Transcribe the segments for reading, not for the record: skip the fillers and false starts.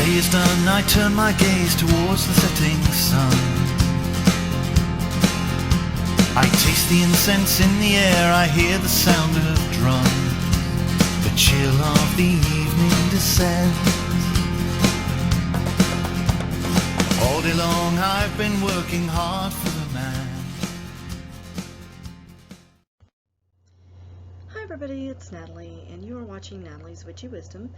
day is done, I turn my gaze towards the setting sun. I taste the incense in the air, I hear the sound of drums. The chill of the evening descends. All day long I've been working hard for the man. Hi everybody, it's Natalie, and you are watching Natalie's Witchy Wisdom.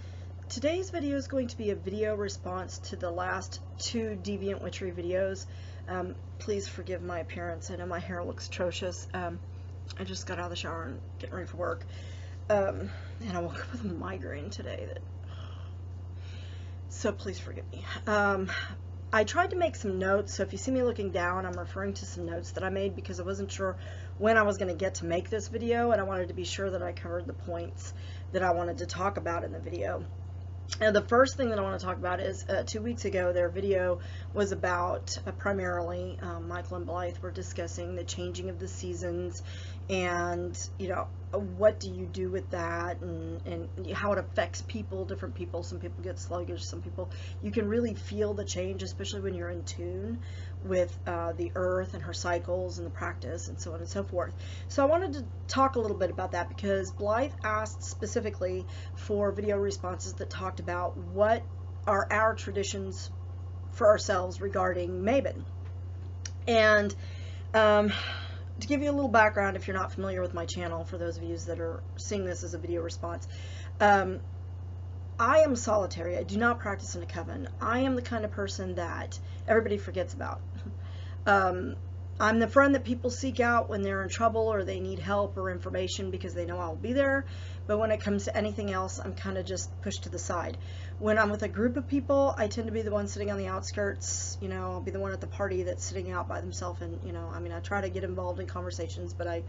Today's video is going to be a video response to the last two Deviant Witchery videos. Please forgive my appearance. I know my hair looks atrocious. I just got out of the shower and getting ready for work. And I woke up with a migraine today. So please forgive me. I tried to make some notes, so if you see me looking down, I'm referring to some notes that I made because I wasn't sure when I was going to get to make this video, and I wanted to be sure that I covered the points that I wanted to talk about in the video. And the first thing that I want to talk about is 2 weeks ago their video was about primarily Michael and Blythe were discussing the changing of the seasons and, you know, what do you do with that and how it affects people, different people. Some people get sluggish, some people, you can really feel the change, especially when you're in tune with the earth and her cycles and the practice and so on and so forth. So I wanted to talk a little bit about that because Blythe asked specifically for video responses that talked about what are our traditions for ourselves regarding Mabon. And to give you a little background, if you're not familiar with my channel, for those of you that are seeing this as a video response, I am solitary. I do not practice in a coven. I am the kind of person that everybody forgets about. I'm the friend that people seek out when they're in trouble or they need help or information because they know I'll be there. But when it comes to anything else, I'm kind of just pushed to the side. When I'm with a group of people, I tend to be the one sitting on the outskirts. You know, I'll be the one at the party that's sitting out by themselves. And, you know, I mean, I try to get involved in conversations, but I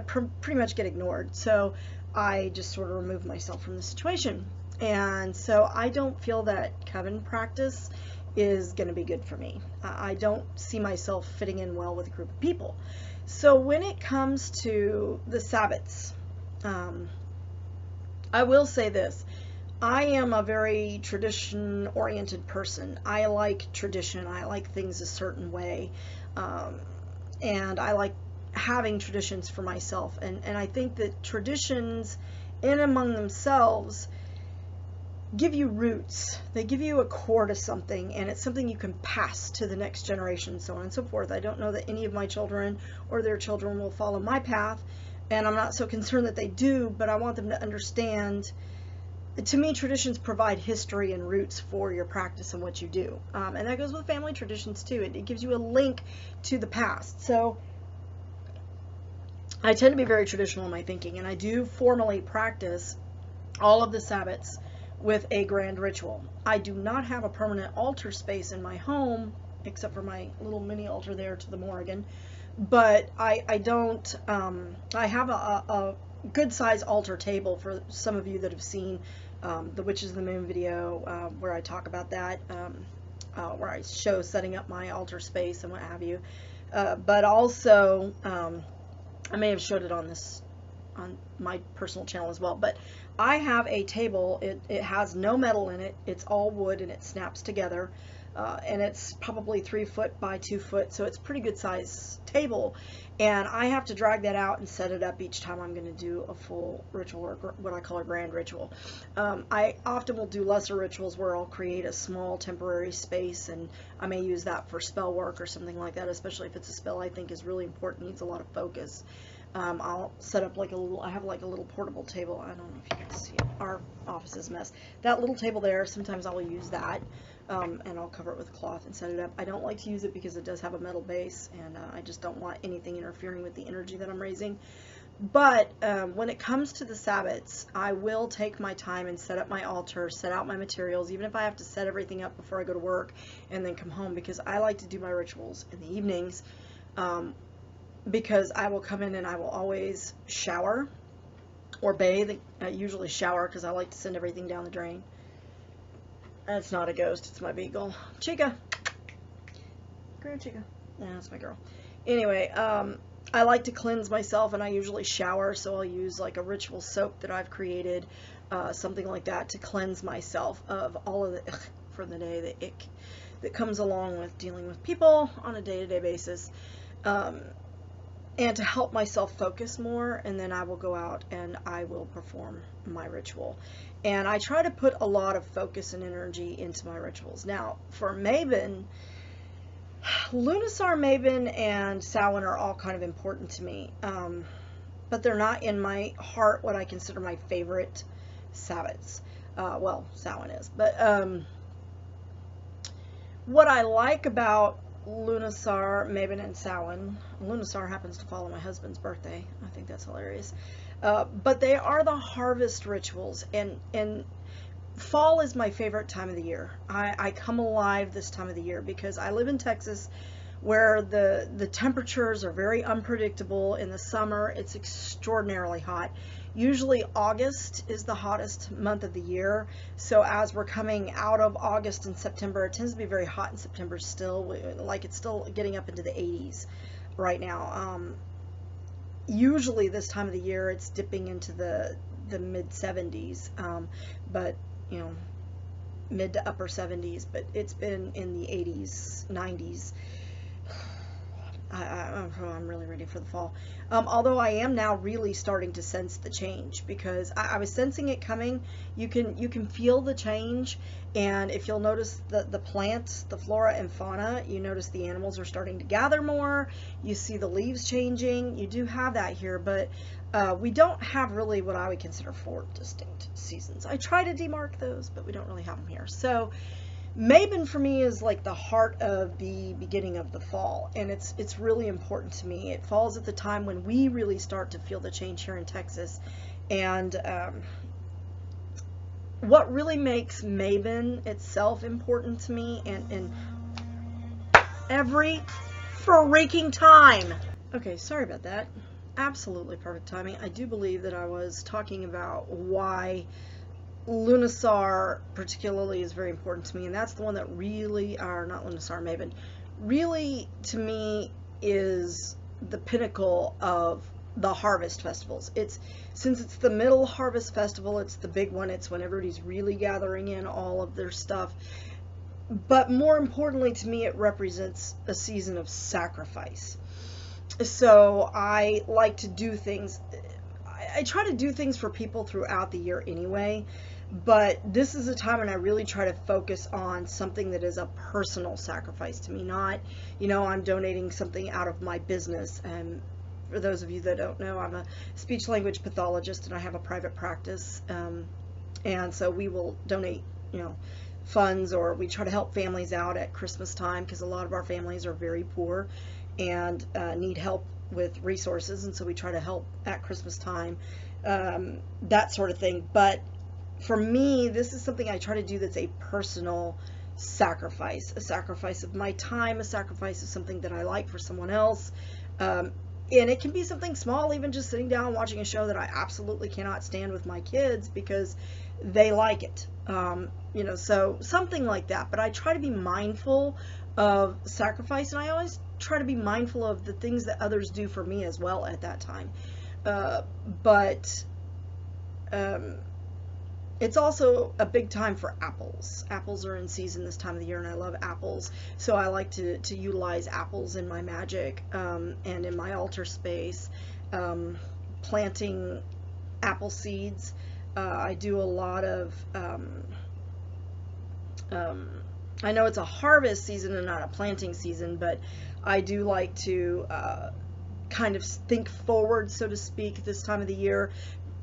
pretty much get ignored. So I just sort of remove myself from the situation. And so I don't feel that coven practice is going to be good for me. I don't see myself fitting in well with a group of people. So when it comes to the Sabbats, I will say this. I am a very tradition-oriented person. I like tradition. I like things a certain way. And I like having traditions for myself. And I think that traditions in among themselves give you roots. They give you a core to something, and it's something you can pass to the next generation, so on and so forth. I don't know that any of my children or their children will follow my path, and I'm not so concerned that they do, but I want them to understand. To me, traditions provide history and roots for your practice and what you do. And that goes with family traditions too. It gives you a link to the past. So I tend to be very traditional in my thinking, and I do formally practice all of the Sabbats with a grand ritual. I do not have a permanent altar space in my home, except for my little mini altar there to the Morrigan. But I don't, I have a good size altar table for some of you that have seen the Witches of the Moon video where I talk about that, where I show setting up my altar space and what have you. But also, I may have showed it on my personal channel as well, but I have a table. It has no metal in it. It's all wood and it snaps together, and it's probably 3 foot by 2 foot, so it's a pretty good size table, and I have to drag that out and set it up each time I'm going to do a full ritual, or what I call a grand ritual. I often will do lesser rituals where I'll create a small temporary space, and I may use that for spell work or something like that, especially if it's a spell I think is really important, needs a lot of focus. I'll set up like I have like a little portable table. I don't know if you can see it. Our office is a mess. That little table there, sometimes I will use that, and I'll cover it with cloth and set it up. I don't like to use it because it does have a metal base, and I just don't want anything interfering with the energy that I'm raising. But when it comes to the Sabbats, I will take my time and set up my altar, set out my materials, even if I have to set everything up before I go to work and then come home, because I like to do my rituals in the evenings. Because I will come in and I will always shower or bathe. I usually shower because I like to send everything down the drain. That's not a ghost, it's my beagle. Chica! Girl, Chica. Yeah, that's my girl. Anyway, I like to cleanse myself, and I usually shower, so I'll use like a ritual soap that I've created, something like that, to cleanse myself of all of the from the day, the ick that comes along with dealing with people on a day-to-day basis, and to help myself focus more, and then I will go out and I will perform my ritual. And I try to put a lot of focus and energy into my rituals. Now, for Mabon, Lunarsar, Mabon, and Samhain are all kind of important to me, but they're not in my heart what I consider my favorite Sabbats. Well, Samhain is, but what I like about Lunarsar, Mabon, and Samhain. Lunarsar happens to fall on my husband's birthday. I think that's hilarious. But they are the harvest rituals, and fall is my favorite time of the year. I come alive this time of the year because I live in Texas, where the temperatures are very unpredictable. In the summer, it's extraordinarily hot. Usually August is the hottest month of the year, so as we're coming out of August and September, it tends to be very hot in September still, like it's still getting up into the 80s right now. Usually this time of the year it's dipping into the mid 70s, but you know, mid to upper 70s, but it's been in the 80s, 90s. I'm really ready for the fall. Although I am now really starting to sense the change, because I was sensing it coming. You can feel the change, and if you'll notice the plants, the flora and fauna, you notice the animals are starting to gather more. You see the leaves changing. You do have that here, but we don't have really what I would consider 4 distinct seasons. I try to demark those, but we don't really have them here. So Mabon for me is like the heart of the beginning of the fall, and it's really important to me. It falls at the time when we really start to feel the change here in Texas, and what really makes Mabon itself important to me, and every freaking time. Okay, sorry about that. Absolutely perfect timing. I do believe that I was talking about why Lunarsar particularly is very important to me, and that's the one that really, or not Lunarsar, Mabon, really to me is the pinnacle of the harvest festivals. Since it's the middle harvest festival, it's the big one. It's when everybody's really gathering in all of their stuff. But more importantly to me, it represents a season of sacrifice. So I like to do things. I try to do things for people throughout the year anyway, but this is a time when I really try to focus on something that is a personal sacrifice to me, not, you know, I'm donating something out of my business. And for those of you that don't know, I'm a speech language pathologist, and I have a private practice, and so we will donate, you know, funds, or we try to help families out at Christmas time, because a lot of our families are very poor and need help with resources, and so we try to help at Christmas time, that sort of thing. But for me, this is something I try to do that's a personal sacrifice, a sacrifice of my time, a sacrifice of something that I like for someone else, and it can be something small, even just sitting down watching a show that I absolutely cannot stand with my kids because they like it, you know, so something like that. But I try to be mindful of sacrifice, and I always try to be mindful of the things that others do for me as well at that time. But it's also a big time for apples. Apples are in season this time of the year, and I love apples, so I like to utilize apples in my magic, and in my altar space, planting apple seeds. I do a lot of I know it's a harvest season and not a planting season, but I do like to kind of think forward, so to speak, this time of the year.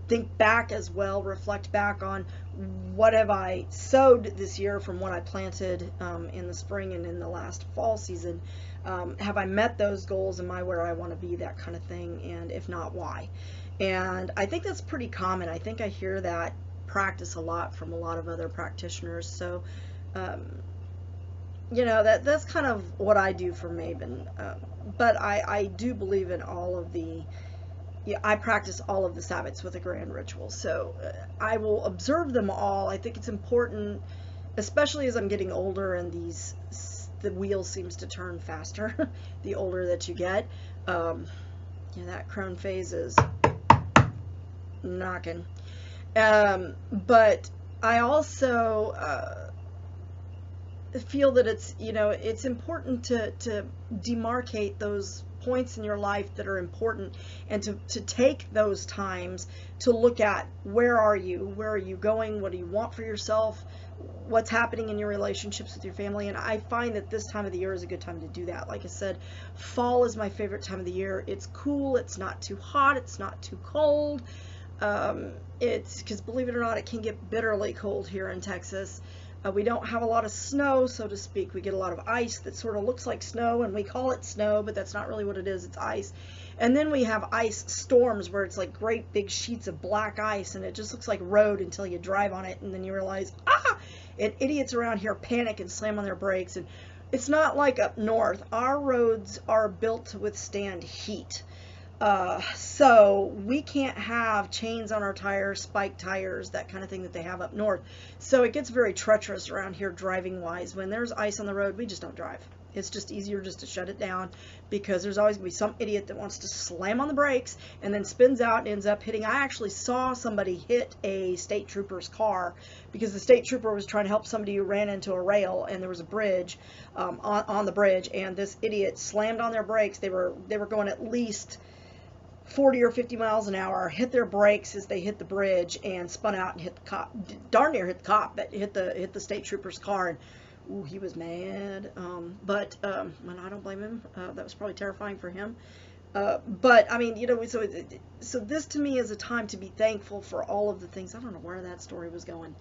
Think back as well, reflect back on what have I sowed this year from what I planted in the spring and in the last fall season. Have I met those goals? Am I where I want to be? That kind of thing. And if not, why? And I think that's pretty common. I think I hear that practice a lot from a lot of other practitioners. So you know, that's kind of what I do for Mabon. But I do believe in all of the, I practice all of the Sabbats with a grand ritual. So I will observe them all. I think it's important, especially as I'm getting older and the wheel seems to turn faster the older that you get. Yeah, that crone phase is knocking. But I also feel that it's, you know, it's important to demarcate those points in your life that are important, and to take those times to look at where are you going, what do you want for yourself, what's happening in your relationships with your family. And I find that this time of the year is a good time to do that. Like I said, fall is my favorite time of the year. It's cool, it's not too hot, it's not too cold. It's because, believe it or not, it can get bitterly cold here in Texas. We don't have a lot of snow, so to speak. We get a lot of ice that sort of looks like snow, and we call it snow, but that's not really what it is. It's ice. And then we have ice storms where it's like great big sheets of black ice, and it just looks like road until you drive on it, and then you realize, and idiots around here panic and slam on their brakes. And it's not like up north. Our roads are built to withstand heat. So we can't have chains on our tires, spiked tires, that kind of thing that they have up north. So it gets very treacherous around here driving wise. When there's ice on the road, we just don't drive. It's just easier just to shut it down, because there's always going to be some idiot that wants to slam on the brakes and then spins out and ends up hitting. I actually saw somebody hit a state trooper's car because the state trooper was trying to help somebody who ran into a rail, and there was a bridge on the bridge, and this idiot slammed on their brakes. They were going at least 40 or 50 miles an hour, hit their brakes as they hit the bridge, and spun out and hit the cop. Darn near hit the cop, but hit the state trooper's car. And ooh, he was mad. But and I don't blame him. That was probably terrifying for him. But I mean, you know, so this to me is a time to be thankful for all of the things. I don't know where that story was going.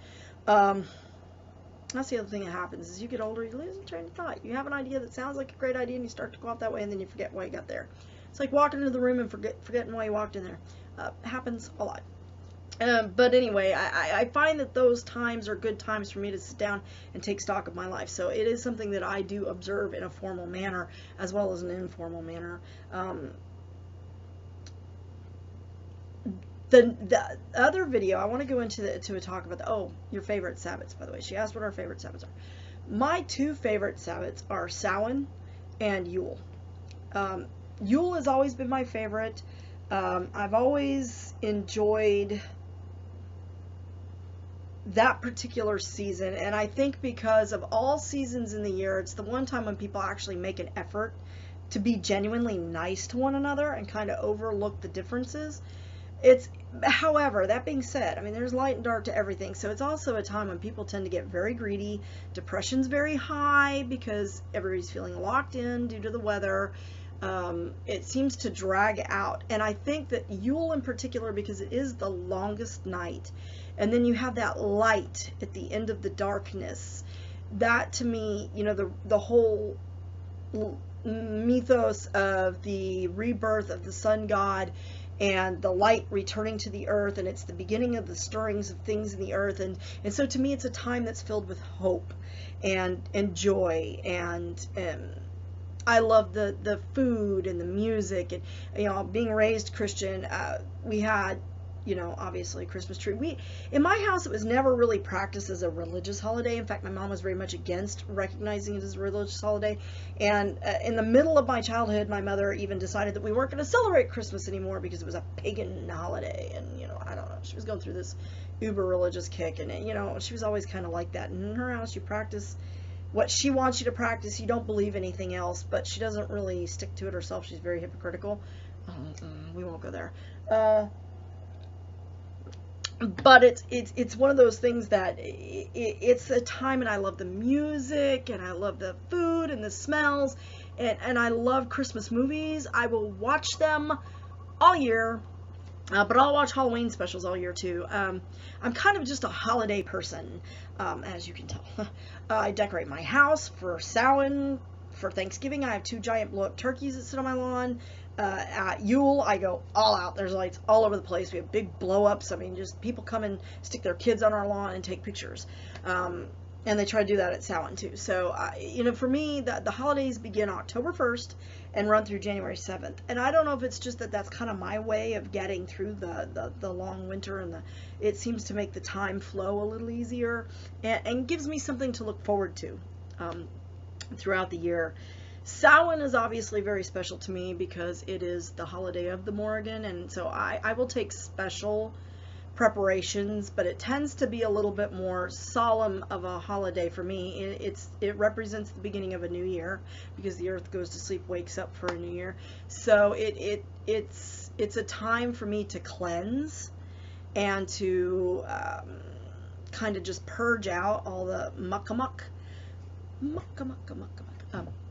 That's the other thing that happens. As you get older, you lose your train of thought. You have an idea that sounds like a great idea, and you start to go off that way, and then you forget why you got there. It's like walking into the room and forgetting why you walked in there. Happens a lot. But anyway, I find that those times are good times for me to sit down and take stock of my life. So it is something that I do observe in a formal manner as well as an informal manner. The other video, I want to go into a talk about your favorite Sabbats, by the way. She asked what our favorite Sabbats are. My two favorite Sabbats are Samhain and Yule. Yule has always been my favorite. I've always enjoyed that particular season, and I think because of all seasons in the year, it's the one time when people actually make an effort to be genuinely nice to one another and kind of overlook the differences. However, that being said, I mean, there's light and dark to everything, so it's also a time when people tend to get very greedy. Depression's very high because everybody's feeling locked in due to the weather. It seems to drag out, and I think that Yule in particular, because it is the longest night, and then you have that light at the end of the darkness, that to me, you know, the whole mythos of the rebirth of the sun god and the light returning to the earth, and it's the beginning of the stirrings of things in the earth, and so to me it's a time that's filled with hope and joy, and I love the food and the music, and you know, being raised Christian, we had, you know, obviously a Christmas tree. In my house, it was never really practiced as a religious holiday. In fact, my mom was very much against recognizing it as a religious holiday. And in the middle of my childhood, my mother even decided that we weren't going to celebrate Christmas anymore because it was a pagan holiday. And, you know, I don't know. She was going through this uber religious kick. And, you know, she was always kind of like that. And in her house, you practice what she wants you to practice. You don't believe anything else. But she doesn't really stick to it herself. She's very hypocritical. We won't go there. But it's one of those things that it's a time, and I love the music, and I love the food and the smells, and I love Christmas movies. I will watch them all year, but I'll watch Halloween specials all year too. I'm kind of just a holiday person, as you can tell. I decorate my house for Samhain. For Thanksgiving, I have 2 giant blow-up turkeys that sit on my lawn. At Yule, I go all out. There's lights all over the place. We have big blow-ups. I mean, just people come and stick their kids on our lawn and take pictures. And they try to do that at Samhain too. So, you know, for me, the holidays begin October 1st and run through January 7th. And I don't know if it's just that's kind of my way of getting through the long winter, and it seems to make the time flow a little easier, and gives me something to look forward to throughout the year. Samhain is obviously very special to me because it is the holiday of the Morrigan, and so I will take special preparations, but it tends to be a little bit more solemn of a holiday for me. It represents the beginning of a new year, because the earth goes to sleep, wakes up for a new year. So it's a time for me to cleanse and to kind of just purge out all the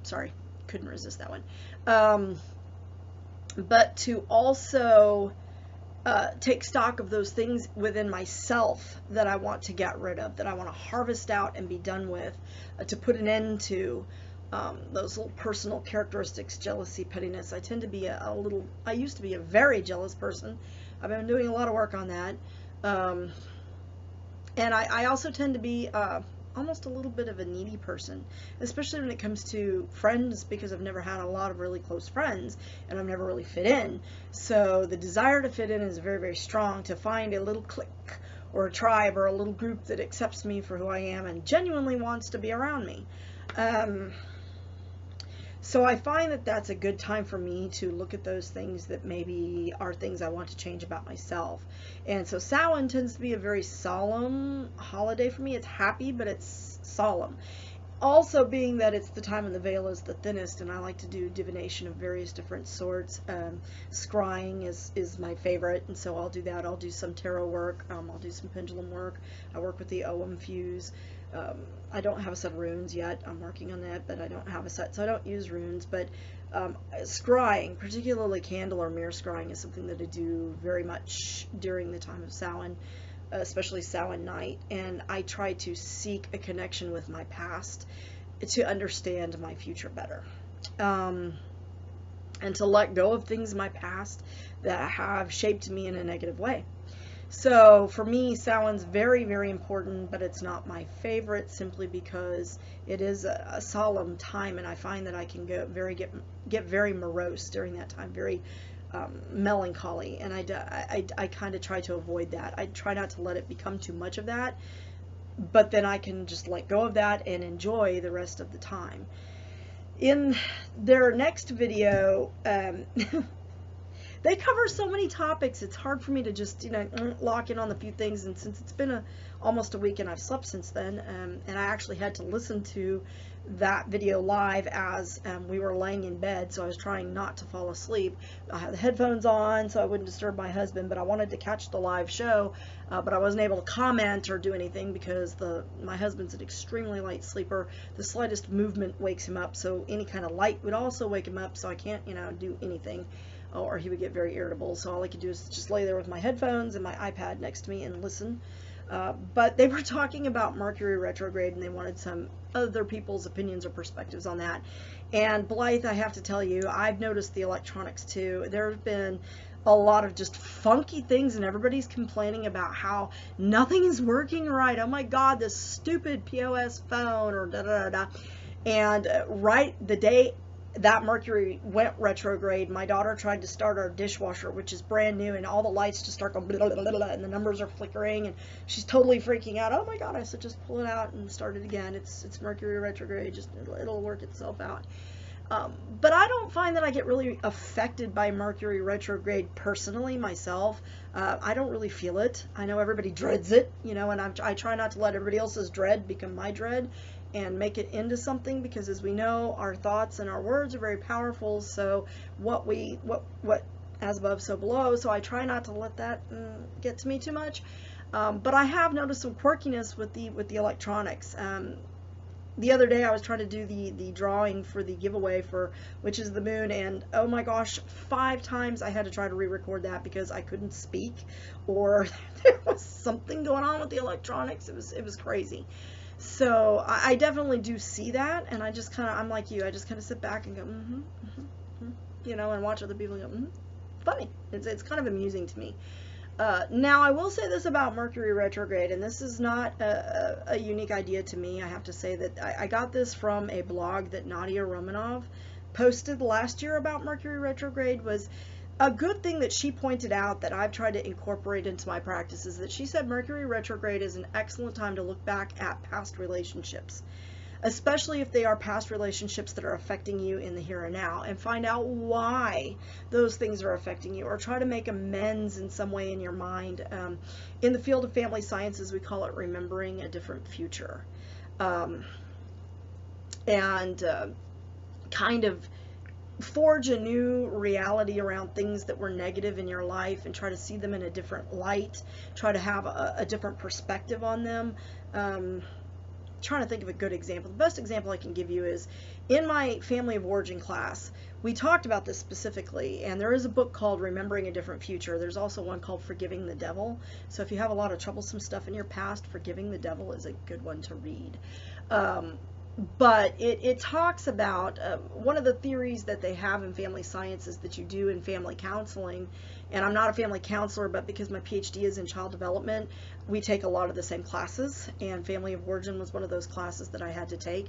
sorry, couldn't resist that one. But to also take stock of those things within myself that I want to get rid of, that I want to harvest out and be done with, to put an end to those little personal characteristics, jealousy, pettiness. I tend to be I used to be a very jealous person. I've been doing a lot of work on that. And I also tend to be almost a little bit of a needy person, especially when it comes to friends, because I've never had a lot of really close friends and I've never really fit in. So the desire to fit in is very, very strong, to find a little clique or a tribe or a little group that accepts me for who I am and genuinely wants to be around me. So I find that that's a good time for me to look at those things that maybe are things I want to change about myself. And so Samhain tends to be a very solemn holiday for me. It's happy, but it's solemn. Also, being that it's the time when the veil is the thinnest, and I like to do divination of various different sorts. Scrying is my favorite, and so I'll do that. I'll do some tarot work. I'll do some pendulum work. I work with the Ogham fuse. I don't have a set of runes yet. I'm working on that, but I don't have a set, so I don't use runes. But scrying, particularly candle or mirror scrying, is something that I do very much during the time of Samhain, especially Samhain night. And I try to seek a connection with my past to understand my future better, and to let go of things in my past that have shaped me in a negative way. So for me, Samhain's very, very important, but it's not my favorite, simply because it is a solemn time, and I find that I can get very morose during that time, very melancholy, and I kind of try to avoid that. I try not to let it become too much of that, but then I can just let go of that and enjoy the rest of the time. In their next video, they cover so many topics, it's hard for me to just, lock in on the few things. And since it's been almost a week and I've slept since then, and I actually had to listen to that video live as we were laying in bed, so I was trying not to fall asleep. I had the headphones on so I wouldn't disturb my husband, but I wanted to catch the live show, but I wasn't able to comment or do anything because my husband's an extremely light sleeper. The slightest movement wakes him up, so any kind of light would also wake him up, so I can't, do anything, or he would get very irritable. So all I could do is just lay there with my headphones and my iPad next to me and listen. But they were talking about Mercury retrograde, and they wanted some other people's opinions or perspectives on that. And Blythe, I have to tell you, I've noticed the electronics too. There have been a lot of just funky things, and everybody's complaining about how nothing is working right. Oh my God, this stupid POS phone, or da da da da. And right the day that Mercury went retrograde, my daughter tried to start our dishwasher, which is brand new, and all the lights just start going blah, blah, blah, blah, and the numbers are flickering, and she's totally freaking out. Oh my God, I said, just pull it out and start it again. It's Mercury retrograde, just it'll work itself out. But I don't find that I get really affected by Mercury retrograde personally myself. I don't really feel it. I know everybody dreads it, and I try not to let everybody else's dread become my dread and make it into something, because as we know, our thoughts and our words are very powerful. So what as above, so below. So I try not to let that get to me too much. But I have noticed some quirkiness with the electronics. The other day I was trying to do the drawing for the giveaway for Witches of the Moon, and oh my gosh, 5 times I had to try to re-record that because I couldn't speak, or there was something going on with the electronics. It was crazy. So I definitely do see that, and I just I'm like you, I just kind of sit back and go, and watch other people go, funny. It's kind of amusing to me. Now, I will say this about Mercury retrograde, and this is not a unique idea to me. I have to say that I got this from a blog that Nadia Romanov posted last year about Mercury retrograde. Was a good thing that she pointed out that I've tried to incorporate into my practice, is that she said Mercury retrograde is an excellent time to look back at past relationships. especially if they are past relationships that are affecting you in the here and now, and find out why those things are affecting you, or try to make amends in some way in your mind. In the field of family sciences, we call it remembering a different future. And kind of forge a new reality around things that were negative in your life and try to see them in a different light, try to have a different perspective on them. Trying to think of a good example. The best example I can give you is in my family of origin class, we talked about this specifically, and there is a book called Remembering a Different Future. There's also one called Forgiving the Devil. So if you have a lot of troublesome stuff in your past, Forgiving the Devil is a good one to read. But it talks about one of the theories that they have in family sciences that you do in family counseling, and I'm not a family counselor, but because my PhD is in child development, we take a lot of the same classes, and Family of Origin was one of those classes that I had to take.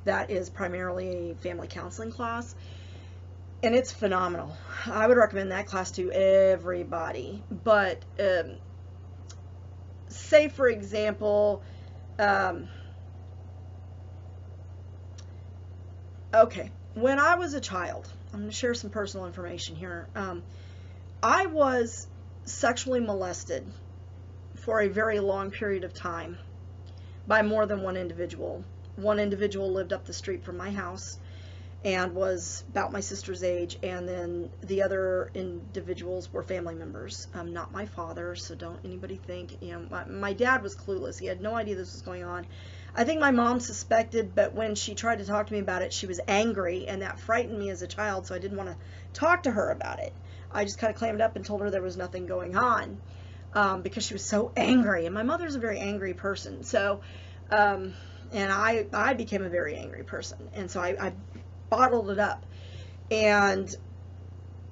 That is primarily a family counseling class, and it's phenomenal. I would recommend that class to everybody. But say, for example, okay, when I was a child, I'm going to share some personal information here. I was sexually molested for a very long period of time by more than one individual. One individual lived up the street from my house and was about my sister's age, and then the other individuals were family members, not my father, so don't anybody think, my dad was clueless. He had no idea this was going on. I think my mom suspected, but when she tried to talk to me about it, she was angry, and that frightened me as a child, so I didn't want to talk to her about it. I just kind of clammed up and told her there was nothing going on, because she was so angry, and my mother's a very angry person, so, and I became a very angry person, and so I bottled it up. And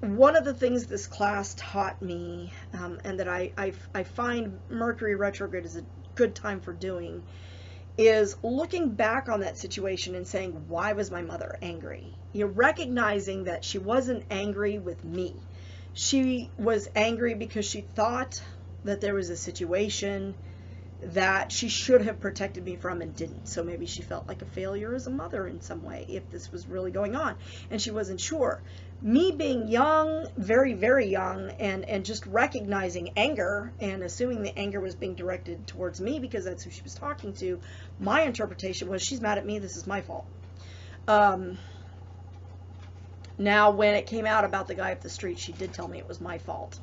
one of the things this class taught me, and that I find Mercury retrograde is a good time for doing, is looking back on that situation and saying, why was my mother angry? You're recognizing that she wasn't angry with me. She was angry because she thought that there was a situation that she should have protected me from and didn't. So maybe she felt like a failure as a mother in some way if this was really going on, and she wasn't sure. Me being young, very, very young, and just recognizing anger and assuming the anger was being directed towards me because that's who she was talking to, my interpretation was, she's mad at me, this is my fault. Now, when it came out about the guy up the street, she did tell me it was my fault.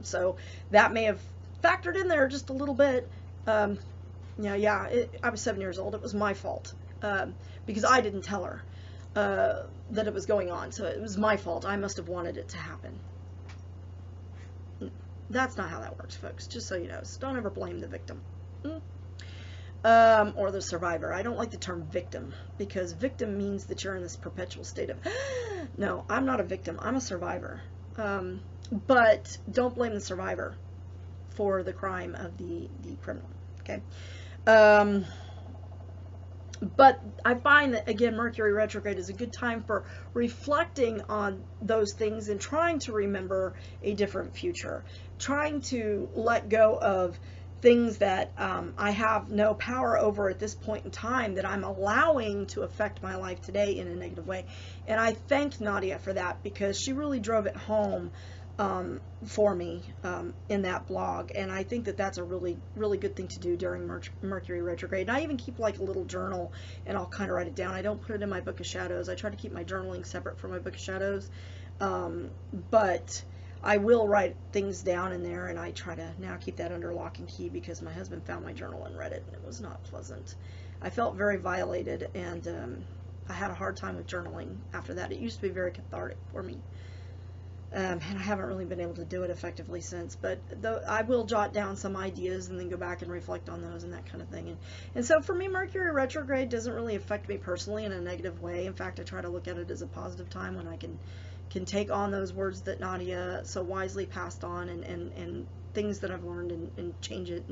So that may have factored in there just a little bit. I was 7 years old. It was my fault because I didn't tell her that it was going on. So it was my fault. I must have wanted it to happen. That's not how that works, folks. Just so you know. So don't ever blame the victim or the survivor. I don't like the term victim because victim means that you're in this perpetual state of, no, I'm not a victim. I'm a survivor. But don't blame the survivor for the crime of the criminal, okay? But I find that, again, Mercury retrograde is a good time for reflecting on those things and trying to remember a different future, trying to let go of things that I have no power over at this point in time that I'm allowing to affect my life today in a negative way. And I thank Nadia for that because she really drove it home for me in that blog, and I think that that's a really, really good thing to do during Mercury retrograde. And I even keep like a little journal, and I'll kind of write it down. I don't put it in my book of shadows. I try to keep my journaling separate from my book of shadows, but I will write things down in there, and I try to now keep that under lock and key because my husband found my journal and read it, and it was not pleasant. I felt very violated, and I had a hard time with journaling after that. It used to be very cathartic for me. And I haven't really been able to do it effectively since, but I will jot down some ideas and then go back and reflect on those and that kind of thing. And so for me, Mercury retrograde doesn't really affect me personally in a negative way. In fact, I try to look at it as a positive time when I can take on those words that Nadia so wisely passed on and things that I've learned and change it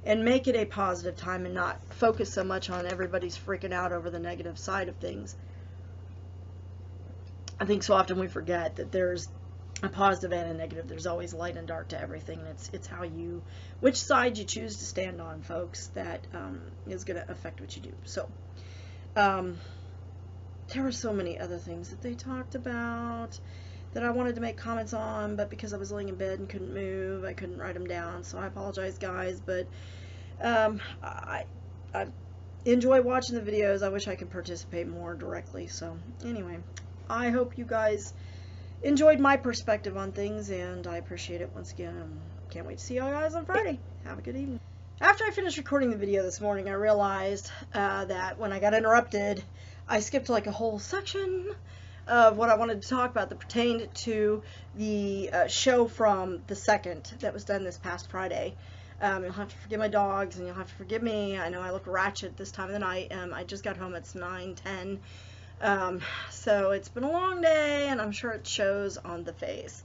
and make it a positive time and not focus so much on everybody's freaking out over the negative side of things. I think so often we forget that there's a positive and a negative. There's always light and dark to everything, and it's how which side you choose to stand on, folks, that is going to affect what you do. So There were so many other things that they talked about that I wanted to make comments on, but because I was laying in bed and couldn't move, I couldn't write them down. So I apologize, guys, but I enjoy watching the videos. I wish I could participate more directly. So anyway, I hope you guys enjoyed my perspective on things, and I appreciate it once again. Can't wait to see you guys on Friday. Have a good evening. After I finished recording the video this morning, I realized that when I got interrupted, I skipped like a whole section of what I wanted to talk about that pertained to the show from the 2nd that was done this past Friday. You'll have to forgive my dogs, and you'll have to forgive me. I know I look ratchet this time of the night. I just got home. It's 9:10. So it's been a long day, and I'm sure it shows on the face.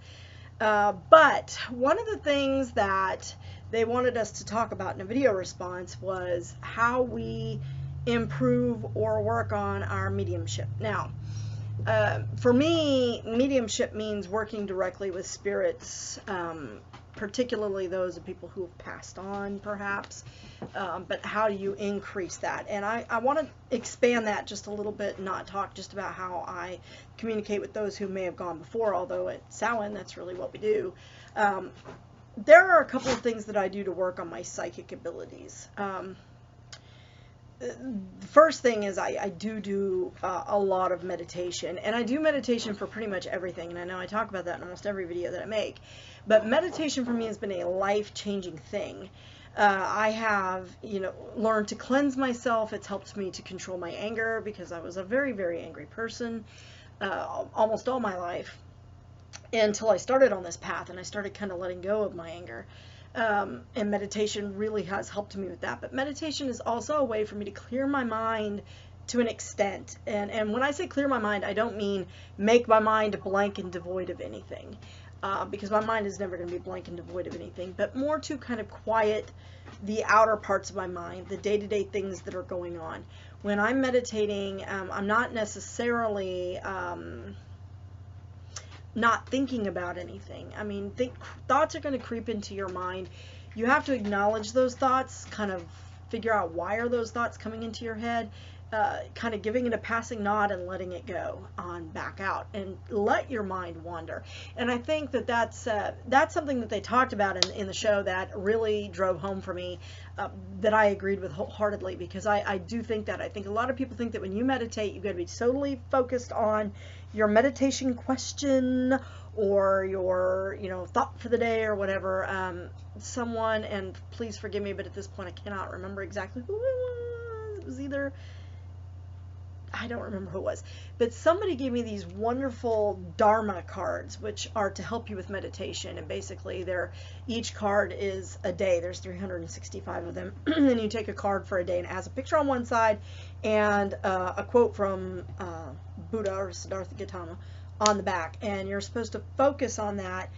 But one of the things that they wanted us to talk about in a video response was how we improve or work on our mediumship. Now, for me, mediumship means working directly with spirits, particularly those of people who have passed on, perhaps. But how do you increase that? And I want to expand that just a little bit, not talk just about how I communicate with those who may have gone before, although at Samhain, that's really what we do. There are a couple of things that I do to work on my psychic abilities. The first thing is I do a lot of meditation, and I do meditation for pretty much everything, and I know I talk about that in almost every video that I make, but meditation for me has been a life-changing thing. I have, learned to cleanse myself. It's helped me to control my anger, because I was a very, very angry person almost all my life until I started on this path, and I started kind of letting go of my anger. And meditation really has helped me with that. But meditation is also a way for me to clear my mind to an extent. And when I say clear my mind, I don't mean make my mind blank and devoid of anything. Because my mind is never going to be blank and devoid of anything. But more to kind of quiet the outer parts of my mind, the day-to-day things that are going on. When I'm meditating, I'm not necessarily not thinking about anything. I mean, thoughts are going to creep into your mind. You have to acknowledge those thoughts, kind of figure out why are those thoughts coming into your head, kind of giving it a passing nod and letting it go on back out, and let your mind wander. And I think that that's something that they talked about in the show that really drove home for me, that I agreed with wholeheartedly, because I do think that. I think a lot of people think that when you meditate, you've got to be totally focused on your meditation question or your thought for the day or whatever. Someone, and please forgive me, but at this point I cannot remember exactly who it was. It was either, I don't remember who it was, but somebody gave me these wonderful Dharma cards, which are to help you with meditation. And basically each card is a day. There's 365 of them. And you take a card for a day, and it has a picture on one side and a quote from Buddha or Siddhartha Gautama on the back. And you're supposed to focus on that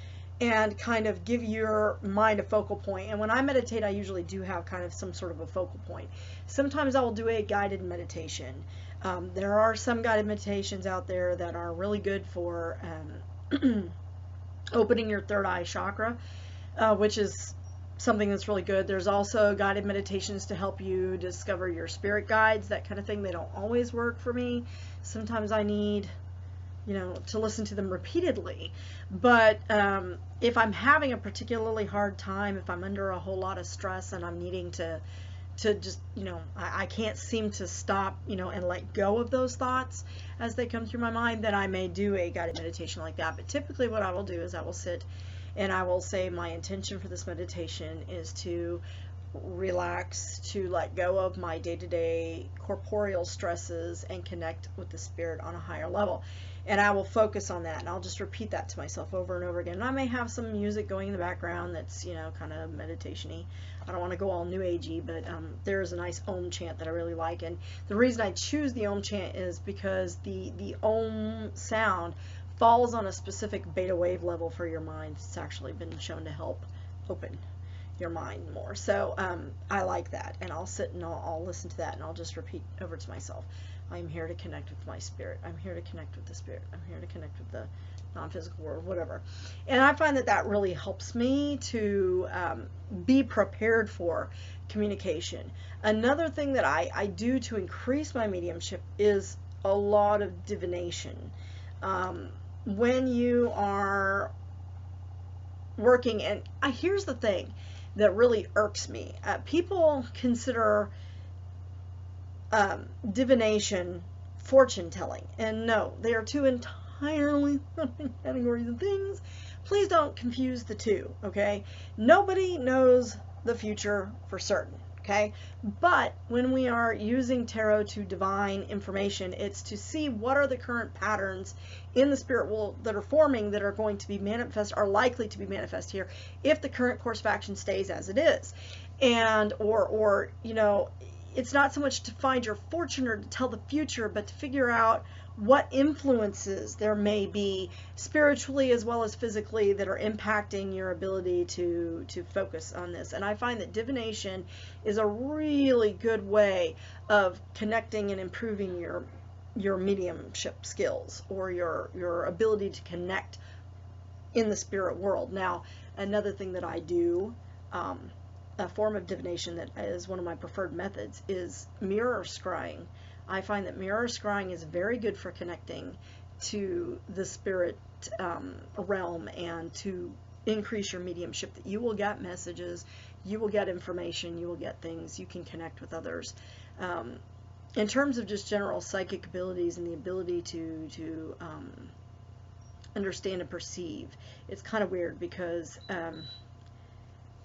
and kind of give your mind a focal point. And when I meditate, I usually do have kind of some sort of a focal point. Sometimes I will do a guided meditation. There are some guided meditations out there that are really good for opening your third eye chakra, which is something that's really good. There's also guided meditations to help you discover your spirit guides, that kind of thing. They don't always work for me. Sometimes I need to listen to them repeatedly. But if I'm having a particularly hard time, if I'm under a whole lot of stress and I'm needing to just, I can't seem to stop, and let go of those thoughts as they come through my mind, then I may do a guided meditation like that. But typically what I will do is I will sit and I will say my intention for this meditation is to relax, to let go of my day-to-day corporeal stresses and connect with the spirit on a higher level. And I will focus on that, and I'll just repeat that to myself over and over again. And I may have some music going in the background that's, kind of meditation-y. I don't want to go all new agey, but there is a nice Om chant that I really like. And the reason I choose the Om chant is because the Om sound falls on a specific beta wave level for your mind. It's actually been shown to help open your mind more. So I like that, and I'll sit and I'll listen to that, and I'll just repeat over to myself. I'm here to connect with my spirit. I'm here to connect with the spirit. I'm here to connect with the non-physical world, whatever. And I find that that really helps me to be prepared for communication. Another thing that I do to increase my mediumship is a lot of divination. When you are working, and here's the thing that really irks me. People consider divination fortune telling, and no, they are two entirely different categories of things. Please don't confuse the two, okay? Nobody knows the future for certain, okay? But when we are using tarot to divine information, it's to see what are the current patterns in the spirit world that are forming, that are going to be manifest, are likely to be manifest here if the current course of action stays as it is. And or you know, it's not so much to find your fortune or to tell the future, but to figure out what influences there may be spiritually as well as physically that are impacting your ability to focus on this. And I find that divination is a really good way of connecting and improving your mediumship skills, or your ability to connect in the spirit world. Now, another thing that I do, a form of divination that is one of my preferred methods, is mirror scrying. I find that mirror scrying is very good for connecting to the spirit realm and to increase your mediumship. That you will get messages, you will get information, you will get things, you can connect with others. In terms of just general psychic abilities and the ability to understand and perceive, it's kind of weird because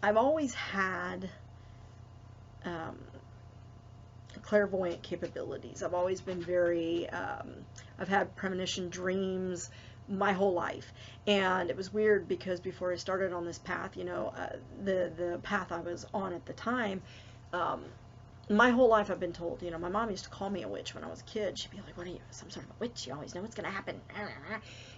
I've always had clairvoyant capabilities. I've always been very, I've had premonition dreams my whole life. And it was weird because before I started on this path, you know, the path I was on at the time, my whole life I've been told, you know, my mom used to call me a witch when I was a kid. She'd be like, what are you, some sort of a witch? You always know what's going to happen.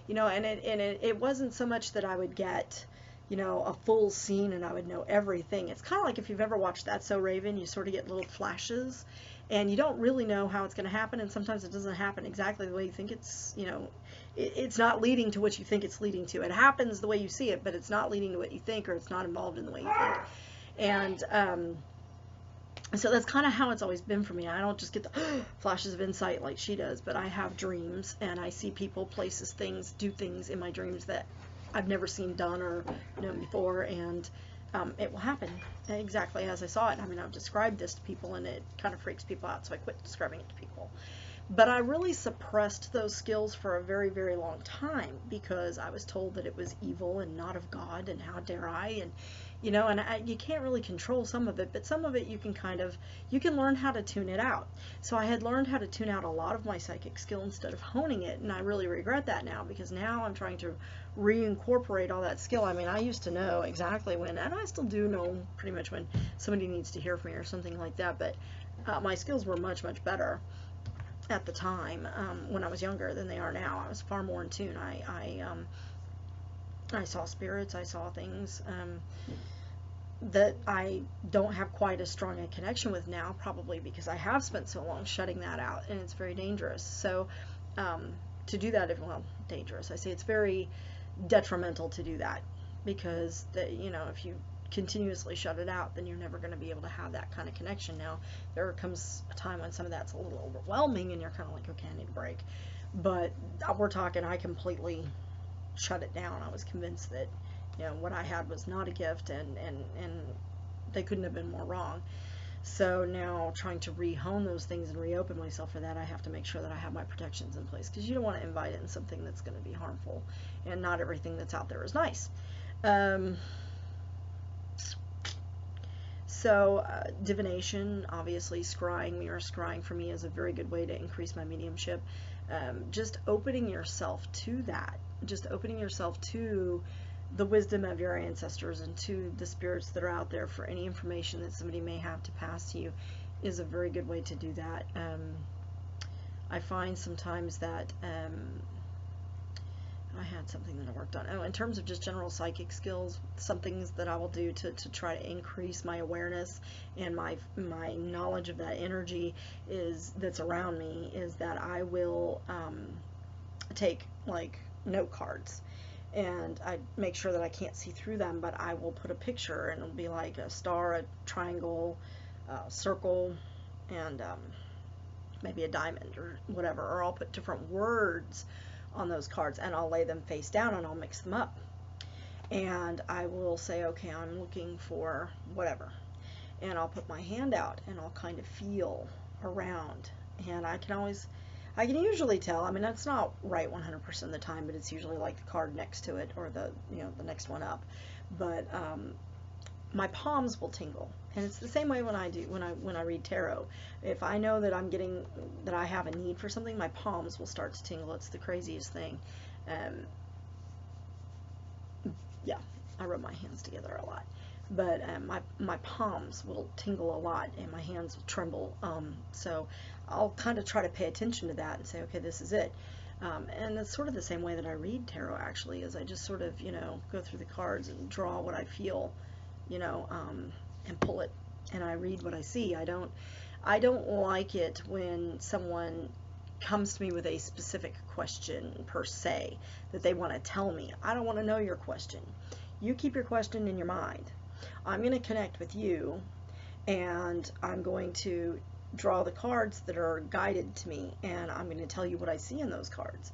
You know, and it wasn't so much that I would get, you know, a full scene and I would know everything. It's kind of like if you've ever watched That's So Raven, you sort of get little flashes and you don't really know how it's going to happen, and sometimes it doesn't happen exactly the way you think it's, you know, it's not leading to what you think it's leading to. It happens the way you see it, but it's not leading to what you think, or it's not involved in the way you think. And so that's kind of how it's always been for me. I don't just get the flashes of insight like she does, but I have dreams and I see people, places, things, do things in my dreams that I've never seen done or known before, and it will happen exactly as I saw it. I mean, I've described this to people and it kind of freaks people out, so I quit describing it to people. But I really suppressed those skills for a very, very long time because I was told that it was evil and not of God, and how dare I, and you know, and you can't really control some of it, but some of it you can kind of, you can learn how to tune it out. So I had learned how to tune out a lot of my psychic skill instead of honing it, and I really regret that now, because now I'm trying to reincorporate all that skill. I mean, I used to know exactly when, and I still do know pretty much when somebody needs to hear from me or something like that, but my skills were much, much better at the time when I was younger than they are now. I was far more in tune. I saw spirits, I saw things that I don't have quite as strong a connection with now, probably because I have spent so long shutting that out, and it's very dangerous. So to do that, well, dangerous, I say it's very detrimental to do that, because you know, if you continuously shut it out, then you're never going to be able to have that kind of connection. Now, there comes a time when some of that's a little overwhelming and you're kind of like, okay, I need a break. But we're talking, I completely shut it down. I was convinced that, you know, what I had was not a gift, and they couldn't have been more wrong. So now, trying to re-hone those things and reopen myself for that, I have to make sure that I have my protections in place, because you don't want to invite in something that's going to be harmful, and not everything that's out there is nice. So divination, obviously, scrying, mirror scrying for me is a very good way to increase my mediumship. Just opening yourself to that, just opening yourself to the wisdom of your ancestors and to the spirits that are out there for any information that somebody may have to pass to you, is a very good way to do that. I find sometimes that I had something that I worked on. Oh, in terms of just general psychic skills, some things that I will do to try to increase my awareness and my knowledge of that energy that's around me is that I will take like note cards, and I make sure that I can't see through them, but I will put a picture, and it'll be like a star, a triangle, a circle, and maybe a diamond or whatever, or I'll put different words on those cards, and I'll lay them face down and I'll mix them up, and I will say, okay, I'm looking for whatever, and I'll put my hand out and I'll kind of feel around, and I can usually tell. I mean, that's not right 100% of the time, but it's usually like the card next to it or the next one up, but my palms will tingle. And it's the same way when I read tarot. If I know that that I have a need for something, my palms will start to tingle. It's the craziest thing. Yeah, I rub my hands together a lot, but my palms will tingle a lot and my hands will tremble. So I'll kind of try to pay attention to that and say, okay, this is it. And it's sort of the same way that I read tarot, actually, is I just sort of go through the cards and draw what I feel, and pull it, and I read what I see. I don't like it when someone comes to me with a specific question per se that they want to tell me. I don't want to know your question. You keep your question in your mind. I'm going to connect with you, and I'm going to draw the cards that are guided to me, and I'm going to tell you what I see in those cards.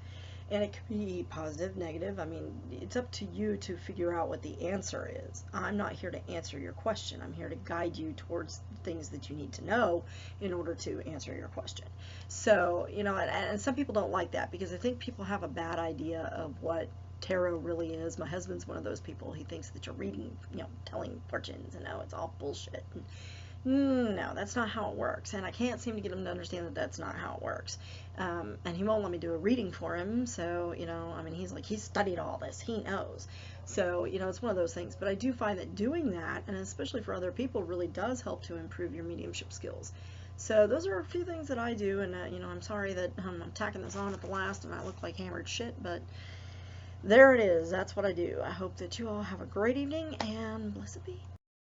And it could be positive, negative. I mean, it's up to you to figure out what the answer is. I'm not here to answer your question. I'm here to guide you towards things that you need to know in order to answer your question. So, and some people don't like that because I think people have a bad idea of what tarot really is. My husband's one of those people. He thinks that you're reading, telling fortunes, and it's all bullshit. No, that's not how it works, and I can't seem to get him to understand that that's not how it works. And he won't let me do a reading for him, so, I mean, he's studied all this, he knows. So, it's one of those things, but I do find that doing that, and especially for other people, really does help to improve your mediumship skills. So those are a few things that I do, and, I'm sorry that I'm tacking this on at the last, and I look like hammered shit, but there it is. That's what I do. I hope that you all have a great evening, and blessed be.